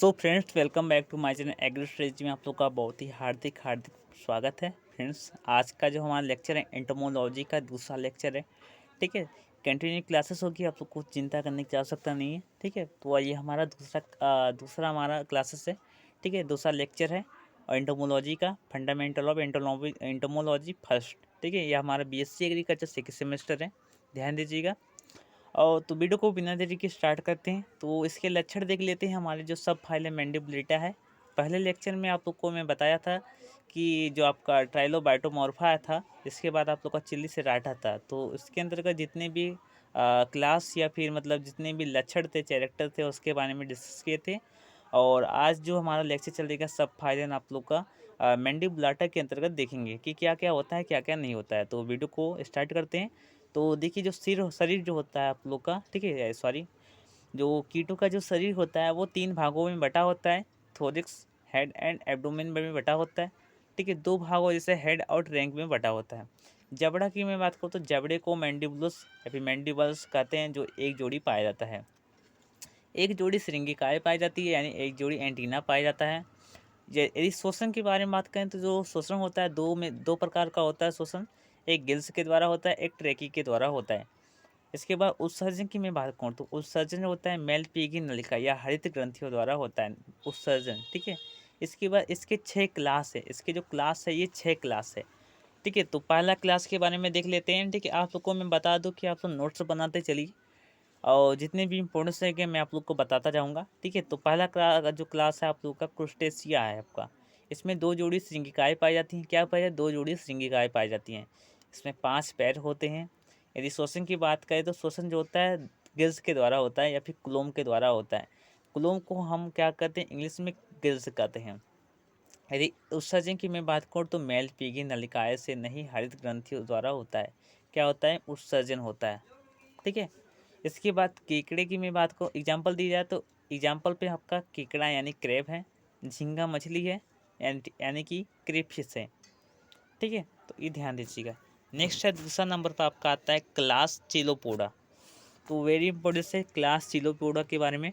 So friends, welcome back to my channel agri strategy में आप लोग का बहुत ही हार्दिक हार्दिक स्वागत है। फ्रेंड्स, आज का जो हमारा लेक्चर है एंटोमोलॉजी का दूसरा लेक्चर है। ठीक है, कंटिन्यू क्लासेस होगी, आप लोग को चिंता करने की आवश्यकता नहीं है। ठीक है, तो ये हमारा दूसरा हमारा क्लासेस है। ठीक है, दूसरा लेक्चर है और एंटोमोलॉजी का फंडामेंटल ऑफ एंटोमोलॉजी फर्स्ट। ठीक है, यह हमारा बीएससी एग्रीकल्चर सेकेंड सेमेस्टर है, ध्यान दीजिएगा। और तो वीडियो को बिना देरी के स्टार्ट करते हैं। तो इसके लक्षण देख लेते हैं। हमारे जो सब फाइल है मैंडिबुलेटा है। पहले लेक्चर में आप लोग को मैं बताया था कि जो आपका ट्राइलोबाइटोमॉर्फा था, इसके बाद आप लोग का चिल्ली सेराटा था। तो इसके अंतर्गत जितने भी क्लास या फिर मतलब जितने भी लक्षण थे, कैरेक्टर थे, उसके बारे में डिस्कस किए थे। और आज जो हमारा लेक्चर चलेगा सब फाइल आप लोग का मैंडिबुलाटा के अंतर्गत देखेंगे कि क्या क्या होता है, क्या क्या नहीं होता है। तो वीडियो को स्टार्ट करते हैं। तो देखिए, जो शरीर जो होता है आप लोग का, ठीक है, सॉरी, जो कीटों का जो शरीर होता है वो 3 भागों में बटा होता है। थोरिक्स, हेड एंड एब्डोमेन में बटा होता है। ठीक है, 2 भागों जैसे हेड और रैंक में बटा होता है। जबड़ा की मैं बात करूँ तो जबड़े को मैंडिबुलस या फिर मैंडिबल्स कहते हैं, जो एक जोड़ी पाया जाता है। एक जोड़ी श्रृंगिकाएँ पाई जाती है, यानी एक जोड़ी एंटीना पाया जाता है। यदि शोषण के बारे में बात करें तो जो शोषण होता है, दो प्रकार का होता है शोषण। एक गिल्स के द्वारा होता है, एक ट्रेकी के द्वारा होता है। इसके बाद उत्सर्जन की मैं बात करूँ तो उत्सर्जन होता है मेल पीगी नलिका या हरित ग्रंथियों द्वारा होता है उत्सर्जन। ठीक है, इसके बाद इसके 6 क्लास है। इसके जो क्लास है ये 6 क्लास है। ठीक है, तो पहला क्लास के बारे में देख लेते हैं। ठीक है, आप लोग को मैं बता दूं कि आप लोग नोट्स बनाते चलिए और जितने भी इम्पोर्टेंस है कि मैं आप लोग को बताता जाऊंगा। ठीक है, तो पहला जो क्लास है आप लोग का क्रुस्टेशिया है आपका। इसमें 2 जोड़ी श्रृंगिकाएँ पाई जाती हैं। क्या पाई जाती है? 2 जोड़ी श्रृंगिकाएँ पाई जाती हैं। इसमें 5 पैर होते हैं। यदि श्वसन की बात करें तो श्वसन जो होता है गिल्स के द्वारा होता है या फिर क्लोम के द्वारा होता है। क्लोम को हम क्या कहते हैं? इंग्लिश में गिल्स कहते हैं। यदि उत्सर्जन की मैं बात करूँ तो मेल पीगी नलिकाएँ से नहीं, हरित ग्रंथियों द्वारा होता है। क्या होता है? उत्सर्जन होता है। ठीक है, इसके बाद केकड़े की मैं बात करूँ, एग्जाम्पल दी जाए तो एग्जाम्पल पे आपका केकड़ा यानी क्रेब है, झींगा मछली है, यानी कि क्रेबफिश है। ठीक है, तो ये ध्यान दीजिएगा। नेक्स्ट है, दूसरा नंबर पर आपका आता है क्लास चिलोपोडा। तो वेरी इंपॉर्टेंट है क्लास चिलोपोडा के बारे में।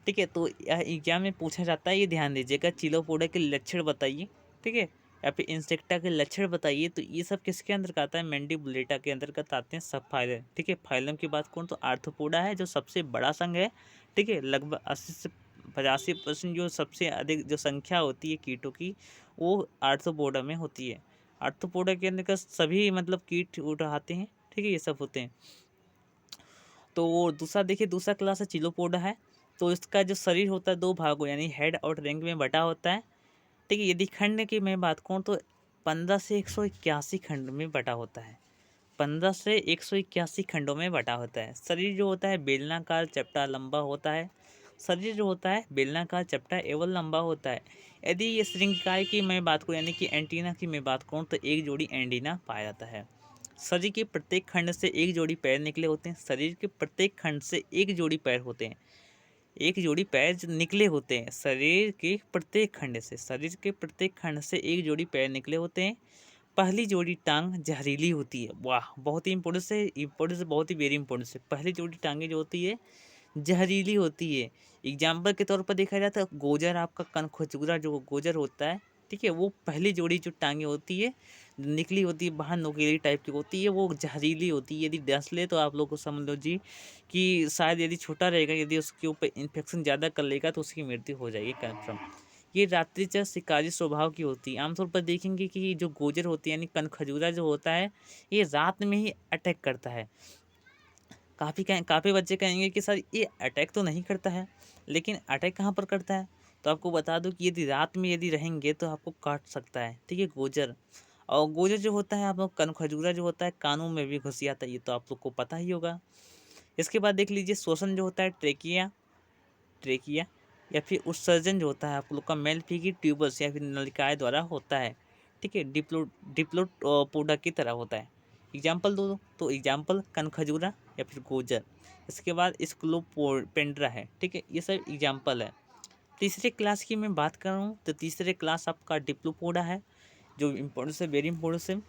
ठीक है, तो यह एग्जाम में पूछा जाता है, ये ध्यान दीजिएगा। चिलोपोडा के लक्षण बताइए। ठीक है, या फिर इंसेक्टा के लक्षण बताइए। तो ये सब किसके अंदर आता है? मैंडिबुलेटा के अंतर्गत आते हैं सब फाइलम। ठीक है, फाइलम की बात करूँ तो आर्थ्रोपोडा है जो सबसे बड़ा संघ है। ठीक है, लगभग 80 से 85% जो सबसे अधिक जो संख्या होती है कीटों की, वो आर्थ्रोपोडा में होती है। आर्थ्रोपोडा के अंतर्गत सभी मतलब कीट उठाते हैं। ठीक है, ये सब होते हैं। तो वो दूसरा देखिए, दूसरा क्लास है चिलोपोडा है। तो इसका जो शरीर होता है 2 भागों यानी हेड और रैंक में बटा होता है। ठीक है, यदि खंड की मैं बात करूँ तो 15 से 181 खंड में बटा होता है। 15 से 181 खंडों में बटा होता है। शरीर जो होता है बेलनाकार चपटा लंबा होता है। शरीर जो होता है बेलनाकार चपटा एवं लंबा होता है। यदि ये श्रृंगिकाएँ की मैं बात करूँ यानी कि एंटीना की मैं बात करूँ तो एक जोड़ी एंटीना पाया जाता है। शरीर के प्रत्येक खंड से एक जोड़ी पैर निकले होते हैं। शरीर के प्रत्येक खंड से एक जोड़ी पैर होते हैं। एक जोड़ी पैर जो निकले होते हैं शरीर के प्रत्येक खंड से। शरीर के प्रत्येक खंड से एक जोड़ी पैर निकले होते हैं। पहली जोड़ी टांग जहरीली होती है। वाह, बहुत ही इंपॉर्टेंस बहुत ही वेरी इंपॉर्टेंस है। पहली जोड़ी टांगे जो होती है जहरीली होती है। एग्जाम्पल के तौर पर देखा जाए तो गोजर, आपका कनखजूरा जो गोजर होता है, ठीक है, वो पहली जोड़ी जो टांगे होती है निकली होती है, बाहर नोकीली टाइप की होती है, वो जहरीली होती है। यदि डस ले तो आप लोग को समझ लो जी कि शायद यदि छोटा रहेगा, यदि उसके ऊपर इन्फेक्शन ज़्यादा कर लेगा तो उसकी मृत्यु हो जाएगी कन्फर्म। ये रात्रिचर शिकारी स्वभाव की होती है। आमतौर पर देखेंगे कि जो गोजर होती है यानी कनखजूरा जो होता है, ये रात में ही अटैक करता है। काफ़ी बच्चे कहेंगे कि सर ये अटैक तो नहीं करता है, लेकिन अटैक कहाँ पर करता है? तो आपको बता दूं कि यदि रात में यदि रहेंगे तो आपको काट सकता है। ठीक है, गोजर। और गोजर जो होता है आप लोग, कनखजूरा जो होता है कानों में भी घुस जाता है, ये तो आप लोग को पता ही होगा। इसके बाद देख लीजिए श्वसन जो होता है ट्रेकिया ट्रेकिया या फिर उत्सर्जन जो होता है आप लोग का मेलफिगी ट्यूबल्स या फिर नलिकाएं द्वारा होता है। ठीक है, डिप्लोपोडा की तरह होता है। एग्जाम्पल दो तो एग्जाम्पल कनखजूरा या फिर गोजर। इसके बाद स्क्लोपोपेंड्रा है। ठीक है, ये सब एग्जाम्पल है। तीसरे क्लास की मैं बात कर रहा हूँ तो तीसरे क्लास आपका डिप्लोपोडा है, जो इम्पोर्टेंस है, वेरी इंपॉर्टेंस है।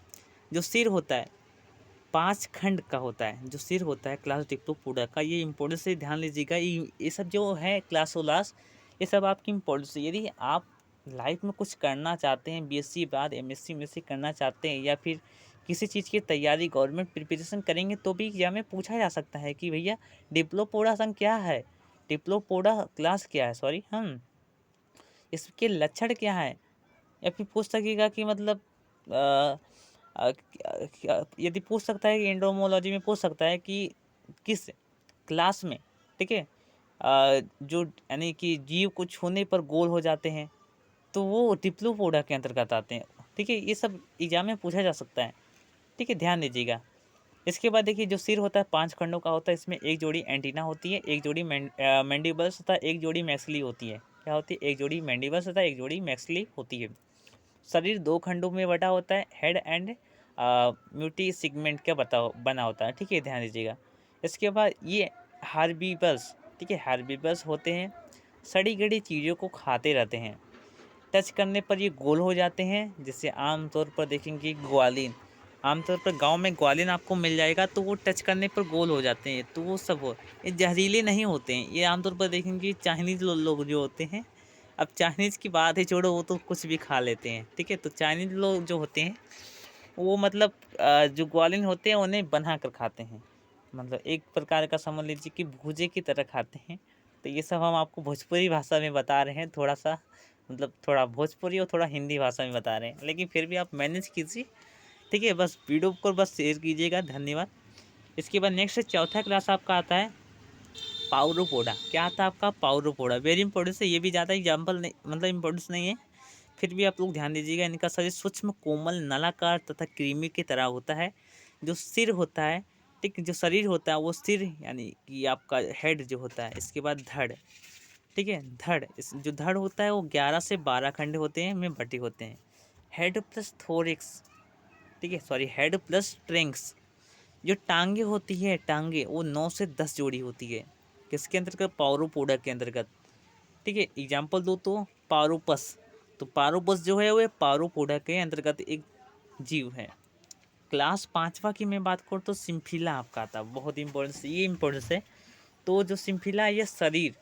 जो सिर होता है 5 खंड का होता है। जो सिर होता है क्लास डिप्लोपोडा का, ये इंपॉर्टेंस से ध्यान लीजिएगा। ये सब जो है क्लास ये सब आपकी इम्पोर्टेंस है। यदि आप लाइफ में कुछ करना चाहते हैं, बीएससी बाद एमएससी में से करना चाहते हैं, या फिर किसी चीज़ की तैयारी गवर्नमेंट प्रिपरेशन करेंगे, तो भी एग्जाम में पूछा जा सकता है कि भैया डिप्लोपोडा संघ क्या है, डिप्लोपोडा क्लास क्या है, सॉरी इसके लक्षण क्या है। या फिर पूछ सकेगा कि मतलब यदि पूछ सकता है कि एंडोमोलॉजी में पूछ सकता है कि किस क्लास में, ठीक है, जो यानी कि जीव को छूने पर गोल हो जाते हैं, तो वो डिप्लोपोडा के अंतर्गत आते हैं। ठीक है, ये सब एग्जाम में पूछा जा सकता है। ठीक है, ध्यान दीजिएगा। इसके बाद देखिए, जो सिर होता है 5 खंडों का होता है। इसमें एक जोड़ी एंटीना होती है, एक जोड़ी मैंडिबल्स तथा एक जोड़ी मैक्सिली होती है। क्या होती है? एक जोड़ी मैंडिबल्स तथा एक जोड़ी मैक्सिली होती है। शरीर 2 खंडों में बटा होता है, हेड एंड म्यूटी सेगमेंट का बना होता है। ठीक है, ध्यान दीजिएगा। इसके बाद ये हार्बीवर्स, ठीक है, हार्बीवर्स होते हैं, सड़ी गड़ी चीज़ों को खाते रहते हैं। टच करने पर ये गोल हो जाते हैं, जिससे आमतौर पर देखेंगे ग्वालिन, आमतौर पर गांव में ग्वालिन आपको मिल जाएगा, तो वो टच करने पर गोल हो जाते हैं। तो वो सब ये जहरीले नहीं होते हैं। ये आमतौर पर देखेंगे चाइनीज़ लोग जो होते हैं, अब चाइनीज़ की बात ही छोड़ो, वो तो कुछ भी खा लेते हैं। ठीक है, तो चाइनीज़ लोग जो होते हैं वो मतलब जो ग्वालिन होते हैं उन्हें बना कर खाते हैं, मतलब एक प्रकार का समझ लीजिए कि भूजे की तरह खाते हैं। तो ये सब हम आपको भोजपुरी भाषा में बता रहे हैं, थोड़ा सा मतलब थोड़ा भोजपुरी और थोड़ा हिंदी भाषा में बता रहे हैं, लेकिन फिर भी आप मैनेज कीजिए। ठीक है, बस वीडियो को बस शेयर कीजिएगा। धन्यवाद। इसके बाद नेक्स्ट चौथा क्लास आपका आता है पाउरोपोडा। क्या आता है आपका? पाउरोपोडा। वेरी इंपॉर्टेंस है, ये भी ज़्यादा एग्जाम्पल नहीं, मतलब इंपॉर्टेंस नहीं है, फिर भी आप लोग ध्यान दीजिएगा। इनका शरीर सूक्ष्म कोमल नलाकार तथा क्रीमी की तरह होता है। जो सिर होता है, ठीक, जो शरीर होता है वो सिर यानी कि आपका हेड जो होता है। इसके बाद धड़, ठीक है, धड़, इस जो धड़ होता है वो 11 से 12 खंड होते हैं में बटे होते हैं। हेड प्लस थोरिक्स, ठीक है, सॉरी, हेड प्लस ट्रेंक्स। जो टांगे होती है, टांगे वो 9 से 10 जोड़ी होती है। किसके अंतर्गत? पाउरोपोडा के अंतर्गत। ठीक है, एग्जाम्पल दो तो पारोपस, तो पारोपस जो है वो पारोपोडा के अंतर्गत एक जीव है। क्लास 5वां की मैं बात करूँ तो सिम्फिला आपका आता है। बहुत इंपॉर्टेंस, ये इंपॉर्टेंस है। तो जो सिम्फिला है, ये शरीर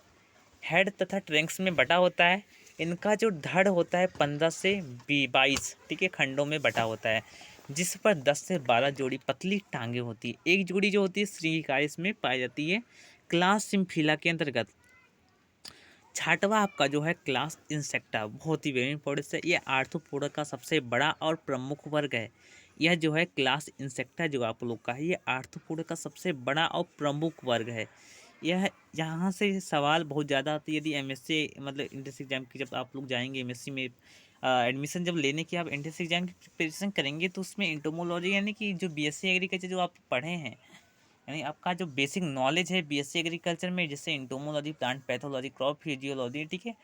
हेड तथा ट्रैंक्स में बटा होता है। इनका जो धड़ होता है 15 से 22, ठीक है, खंडों में बटा होता है, जिस पर 10 से 12 जोड़ी पतली टांगे होती है। एक जोड़ी जो होती है श्रृंगिका इसमें पाई जाती है क्लास सिम्फिला के अंतर्गत। छठवा आपका जो है क्लास इंसेक्टा, बहुत ही वेरी इंपॉर्टेंट है। ये आर्थ्रोपोडा का सबसे बड़ा और प्रमुख वर्ग है। यह जो है क्लास इंसेक्टा जो आप लोग का है, ये आर्थ्रोपोडा का सबसे बड़ा और प्रमुख वर्ग है। यह यहाँ से सवाल बहुत ज़्यादा आते हैं। यदि एमएससी मतलब एंट्रेंस एग्जाम की जब आप लोग जाएंगे एमएससी में एडमिशन जब लेने की आप एंट्रेंस एग्जाम की प्रिपरेशन करेंगे, तो उसमें एंटोमोलॉजी यानी कि जो बीएससी एग्रीकल्चर जो आप पढ़े हैं, यानी आपका जो बेसिक नॉलेज है बीएससी एग्रीकल्चर में, जैसे entomology, plant pathology, crop physiology, ठीक है,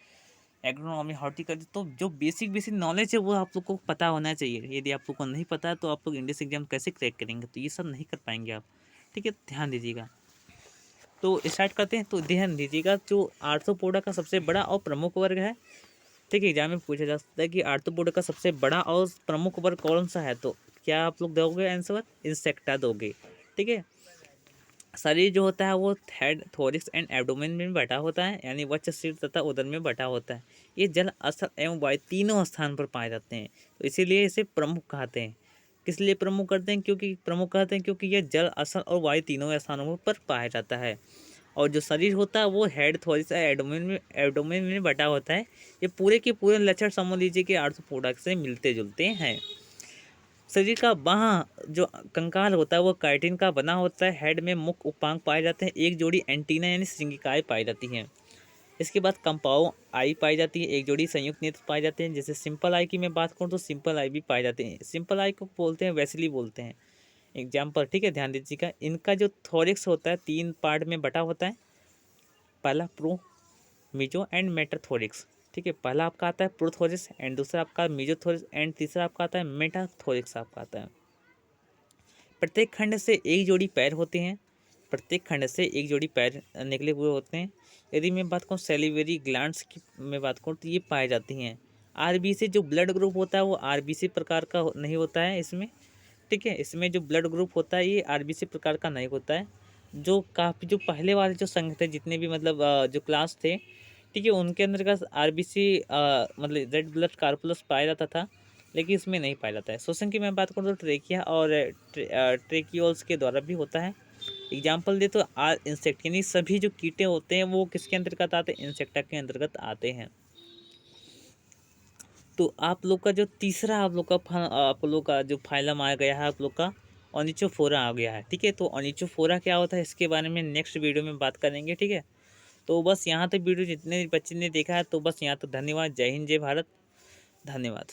एग्रोनॉमी, हॉर्टिकल्चर, तो जो बेसिक बेसिक नॉलेज है वो आप लोग को पता होना चाहिए। यदि आप लोग को नहीं पता तो आप लोग इंग्लिश एग्जाम कैसे क्रैक करेंगे? तो ये सब नहीं कर पाएंगे आप। ठीक है, ध्यान दीजिएगा। तो स्टार्ट करते हैं। तो ध्यान दीजिएगा, जो आर्थ्रोपोडा का सबसे बड़ा और प्रमुख वर्ग है, ठीक है, एग्जाम में पूछा जा सकता है कि आर्थ्रोपोडा का सबसे बड़ा और प्रमुख वर्ग कौन सा है, तो क्या आप लोग दोगे आंसर? इंसेक्टा दोगे। ठीक है, शरीर जो होता है वो हेड, थोरिक्स एंड एब्डोमेन में बटा होता है, यानी वक्ष, सिर तथा उदर में बटा होता है। ये जल, स्थल एवं वायु तीनों स्थान पर पाए जाते हैं, तो इसीलिए इसे प्रमुख कहते हैं। किस लिए प्रमुख करते हैं? क्योंकि प्रमुख कहते हैं क्योंकि यह जल, स्थल और वायु तीनों स्थानों पर पाया जाता है। और जो शरीर होता है वो हेड, थोरिक्स और एब्डोमेन में बटा होता है। ये पूरे के पूरे लक्षण समझ लीजिए कि आर्थ्रोपोडा से मिलते जुलते हैं। शरीर का बाह जो कंकाल होता है वो काइटिन का बना होता है। हेड में मुख्य उपांग पाए जाते हैं। एक जोड़ी एंटीना यानी श्रृंगिकाएं पाई जाती हैं। इसके बाद कंपाउंड आई पाई जाती है। एक जोड़ी संयुक्त नेत्र पाए जाते हैं। जैसे सिंपल आई की मैं बात करूँ तो सिंपल आई भी पाए जाते हैं। सिंपल आई को बोलते हैं वेसिली बोलते हैं। एग्जाम्पल, ठीक है, ध्यान दीजिएगा। इनका जो थोरिक्स होता है 3 पार्ट में बटा होता है। पहला प्रो, मीजो एंड मेटाथोरिक्स। ठीक है, पहला आपका आता है प्रोथोरिक्स एंड दूसरा आपका मीजोथोरिक्स एंड तीसरा आपका आता है मेटाथोरिक्स आपका आता है। प्रत्येक खंड से एक जोड़ी पैर होते हैं। प्रत्येक खंड से एक जोड़ी पैर निकले हुए होते हैं। यदि मैं बात करूँ सैलिवरी ग्लैंड्स की मैं बात करूँ तो ये पाए जाती हैं। आरबीसी जो ब्लड ग्रुप होता है वो आरबीसी प्रकार का नहीं होता है इसमें। ठीक है, इसमें जो ब्लड ग्रुप होता है ये आरबीसी प्रकार का नहीं होता है। जो काफ़ी जो पहले वाले जो संघ थे, जितने भी मतलब जो क्लास थे, ठीक है, उनके अंदर का आरबीसी मतलब रेड ब्लड कार्पुलस पाया जाता था, लेकिन इसमें नहीं पाया जाता है। श्वसन की मैं बात करूँ तो ट्रेकिया और ट्रेकियोल्स के द्वारा भी होता है। एग्जाम्पल दे तो इंसेक्ट, यानी सभी जो कीटे होते हैं वो किसके अंतर्गत आते हैं, इंसेक्टा के अंतर्गत आते हैं। तो आप लोग का जो तीसरा आप लोग का जो फाइलम आ गया है आप लोग का ओनिचोफोरा आ गया है। ठीक है, तो ओनिचोफोरा क्या होता है इसके बारे में नेक्स्ट वीडियो में बात करेंगे। ठीक है, तो बस यहाँ तक वीडियो जितने बच्चे ने देखा है तो बस यहाँ तक। धन्यवाद। जय हिंद, जय भारत। धन्यवाद।